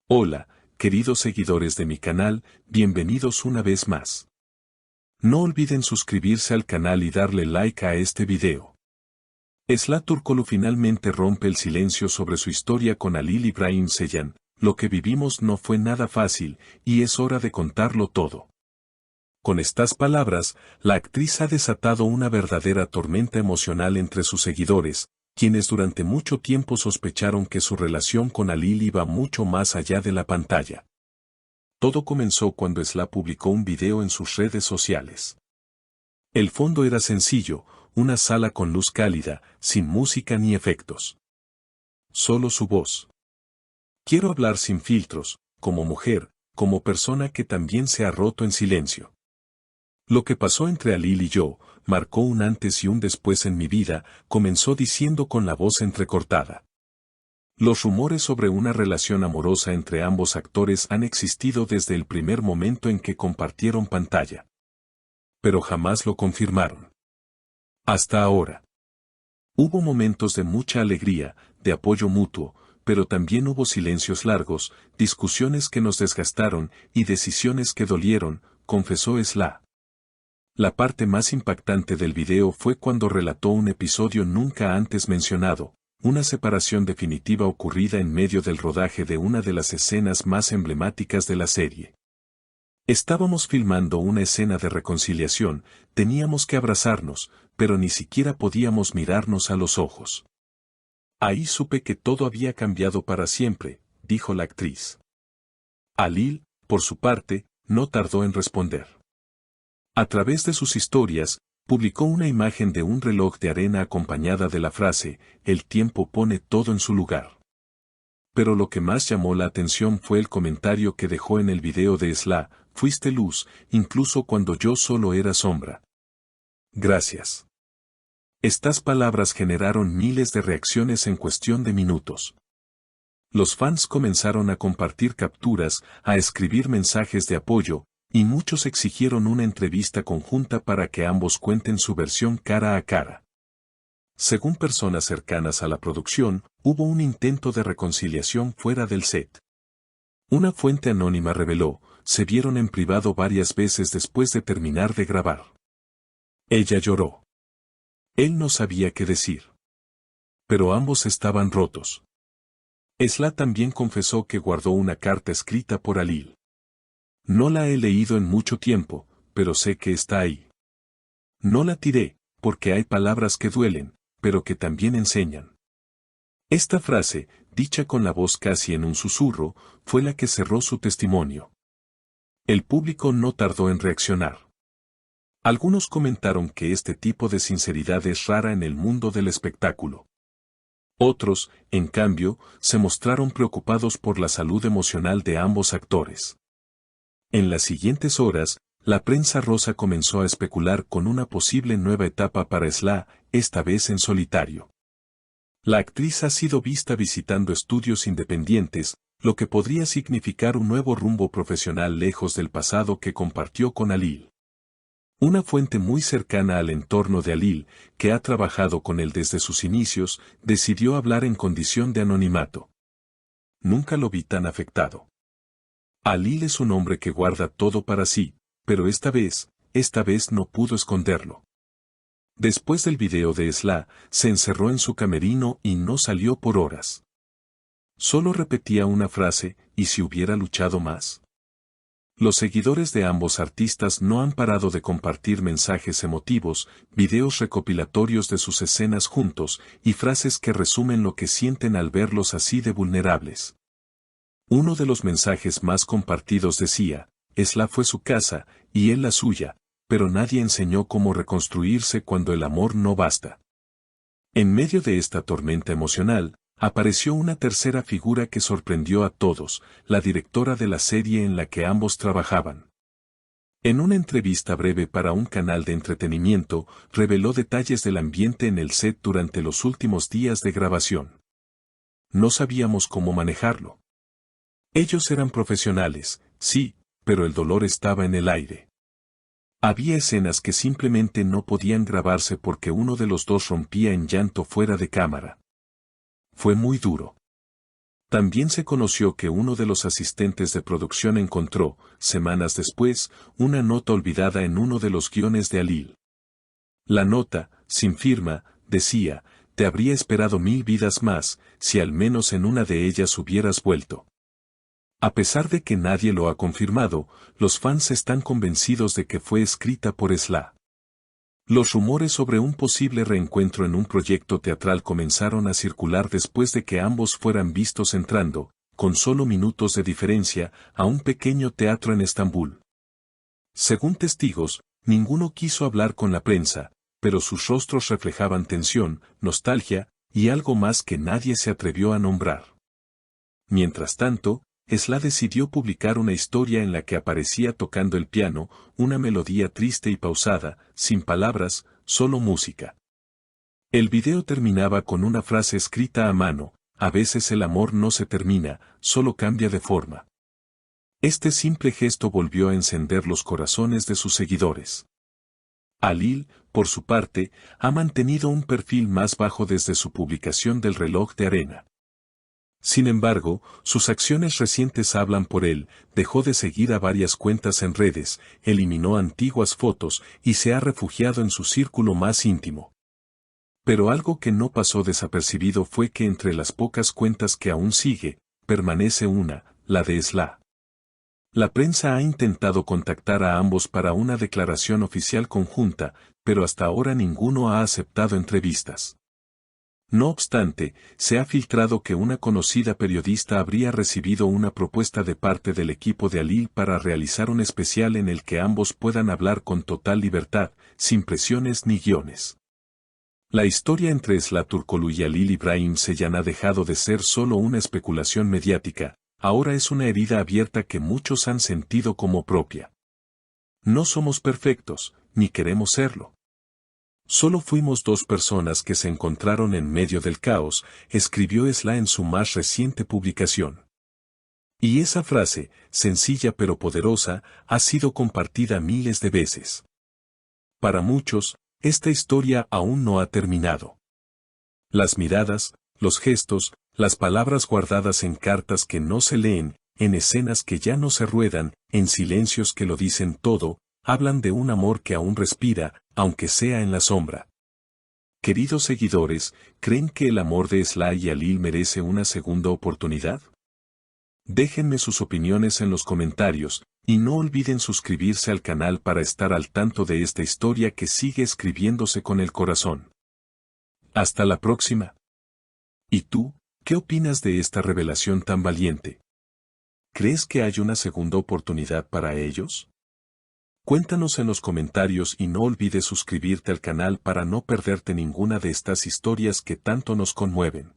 Hola, queridos seguidores de mi canal, bienvenidos una vez más. No olviden suscribirse al canal y darle like a este video. Esla Turkoglu finalmente rompe el silencio sobre su historia con Halil İbrahim Ceylan. Lo que vivimos no fue nada fácil, y es hora de contarlo todo. Con estas palabras, la actriz ha desatado una verdadera tormenta emocional entre sus seguidores, quienes durante mucho tiempo sospecharon que su relación con Halil iba mucho más allá de la pantalla. Todo comenzó cuando Esla publicó un video en sus redes sociales. El fondo era sencillo, una sala con luz cálida, sin música ni efectos. Solo su voz. Quiero hablar sin filtros, como mujer, como persona que también se ha roto en silencio. Lo que pasó entre Halil y yo, marcó un antes y un después en mi vida, comenzó diciendo con la voz entrecortada. Los rumores sobre una relación amorosa entre ambos actores han existido desde el primer momento en que compartieron pantalla. Pero jamás lo confirmaron. Hasta ahora. Hubo momentos de mucha alegría, de apoyo mutuo, pero también hubo silencios largos, discusiones que nos desgastaron y decisiones que dolieron, confesó Esla. La parte más impactante del video fue cuando relató un episodio nunca antes mencionado, una separación definitiva ocurrida en medio del rodaje de una de las escenas más emblemáticas de la serie. Estábamos filmando una escena de reconciliación, teníamos que abrazarnos, pero ni siquiera podíamos mirarnos a los ojos. Ahí supe que todo había cambiado para siempre, dijo la actriz. Halil, por su parte, no tardó en responder. A través de sus historias, publicó una imagen de un reloj de arena acompañada de la frase, "El tiempo pone todo en su lugar". Pero lo que más llamó la atención fue el comentario que dejó en el video de Esla, "Fuiste luz, incluso cuando yo solo era sombra. Gracias". Estas palabras generaron miles de reacciones en cuestión de minutos. Los fans comenzaron a compartir capturas, a escribir mensajes de apoyo, y muchos exigieron una entrevista conjunta para que ambos cuenten su versión cara a cara. Según personas cercanas a la producción, hubo un intento de reconciliación fuera del set. Una fuente anónima reveló, se vieron en privado varias veces después de terminar de grabar. Ella lloró. Él no sabía qué decir. Pero ambos estaban rotos. Esla también confesó que guardó una carta escrita por Halil. No la he leído en mucho tiempo, pero sé que está ahí. No la tiré, porque hay palabras que duelen, pero que también enseñan. Esta frase, dicha con la voz casi en un susurro, fue la que cerró su testimonio. El público no tardó en reaccionar. Algunos comentaron que este tipo de sinceridad es rara en el mundo del espectáculo. Otros, en cambio, se mostraron preocupados por la salud emocional de ambos actores. En las siguientes horas, la prensa rosa comenzó a especular con una posible nueva etapa para Esla, esta vez en solitario. La actriz ha sido vista visitando estudios independientes, lo que podría significar un nuevo rumbo profesional lejos del pasado que compartió con Halil. Una fuente muy cercana al entorno de Halil, que ha trabajado con él desde sus inicios, decidió hablar en condición de anonimato. Nunca lo vi tan afectado. Halil es un hombre que guarda todo para sí, pero esta vez no pudo esconderlo. Después del video de Esla, se encerró en su camerino y no salió por horas. Solo repetía una frase, ¿y si hubiera luchado más? Los seguidores de ambos artistas no han parado de compartir mensajes emotivos, videos recopilatorios de sus escenas juntos, y frases que resumen lo que sienten al verlos así de vulnerables. Uno de los mensajes más compartidos decía, Esla fue su casa, y él la suya, pero nadie enseñó cómo reconstruirse cuando el amor no basta. En medio de esta tormenta emocional, apareció una tercera figura que sorprendió a todos, la directora de la serie en la que ambos trabajaban. En una entrevista breve para un canal de entretenimiento, reveló detalles del ambiente en el set durante los últimos días de grabación. No sabíamos cómo manejarlo. Ellos eran profesionales, sí, pero el dolor estaba en el aire. Había escenas que simplemente no podían grabarse porque uno de los dos rompía en llanto fuera de cámara. Fue muy duro. También se conoció que uno de los asistentes de producción encontró, semanas después, una nota olvidada en uno de los guiones de Halil. La nota, sin firma, decía: te habría esperado 1000 vidas más, si al menos en una de ellas hubieras vuelto. A pesar de que nadie lo ha confirmado, los fans están convencidos de que fue escrita por Sla. Los rumores sobre un posible reencuentro en un proyecto teatral comenzaron a circular después de que ambos fueran vistos entrando, con solo minutos de diferencia, a un pequeño teatro en Estambul. Según testigos, ninguno quiso hablar con la prensa, pero sus rostros reflejaban tensión, nostalgia, y algo más que nadie se atrevió a nombrar. Mientras tanto, Sla decidió publicar una historia en la que aparecía tocando el piano, una melodía triste y pausada, sin palabras, solo música. El video terminaba con una frase escrita a mano: a veces el amor no se termina, solo cambia de forma. Este simple gesto volvió a encender los corazones de sus seguidores. Halil, por su parte, ha mantenido un perfil más bajo desde su publicación del reloj de arena. Sin embargo, sus acciones recientes hablan por él. Dejó de seguir a varias cuentas en redes, eliminó antiguas fotos y se ha refugiado en su círculo más íntimo. Pero algo que no pasó desapercibido fue que entre las pocas cuentas que aún sigue, permanece una, la de Sla. La prensa ha intentado contactar a ambos para una declaración oficial conjunta, pero hasta ahora ninguno ha aceptado entrevistas. No obstante, se ha filtrado que una conocida periodista habría recibido una propuesta de parte del equipo de Halil para realizar un especial en el que ambos puedan hablar con total libertad, sin presiones ni guiones. La historia entre Sla Turkoglu y Halil İbrahim Ceylan ha dejado de ser solo una especulación mediática, ahora es una herida abierta que muchos han sentido como propia. No somos perfectos, ni queremos serlo. Solo fuimos dos personas que se encontraron en medio del caos, escribió Sla en su más reciente publicación. Y esa frase, sencilla pero poderosa, ha sido compartida miles de veces. Para muchos, esta historia aún no ha terminado. Las miradas, los gestos, las palabras guardadas en cartas que no se leen, en escenas que ya no se ruedan, en silencios que lo dicen todo, hablan de un amor que aún respira, aunque sea en la sombra. Queridos seguidores, ¿creen que el amor de Sla y Halil merece una segunda oportunidad? Déjenme sus opiniones en los comentarios, y no olviden suscribirse al canal para estar al tanto de esta historia que sigue escribiéndose con el corazón. Hasta la próxima. ¿Y tú, qué opinas de esta revelación tan valiente? ¿Crees que hay una segunda oportunidad para ellos? Cuéntanos en los comentarios y no olvides suscribirte al canal para no perderte ninguna de estas historias que tanto nos conmueven.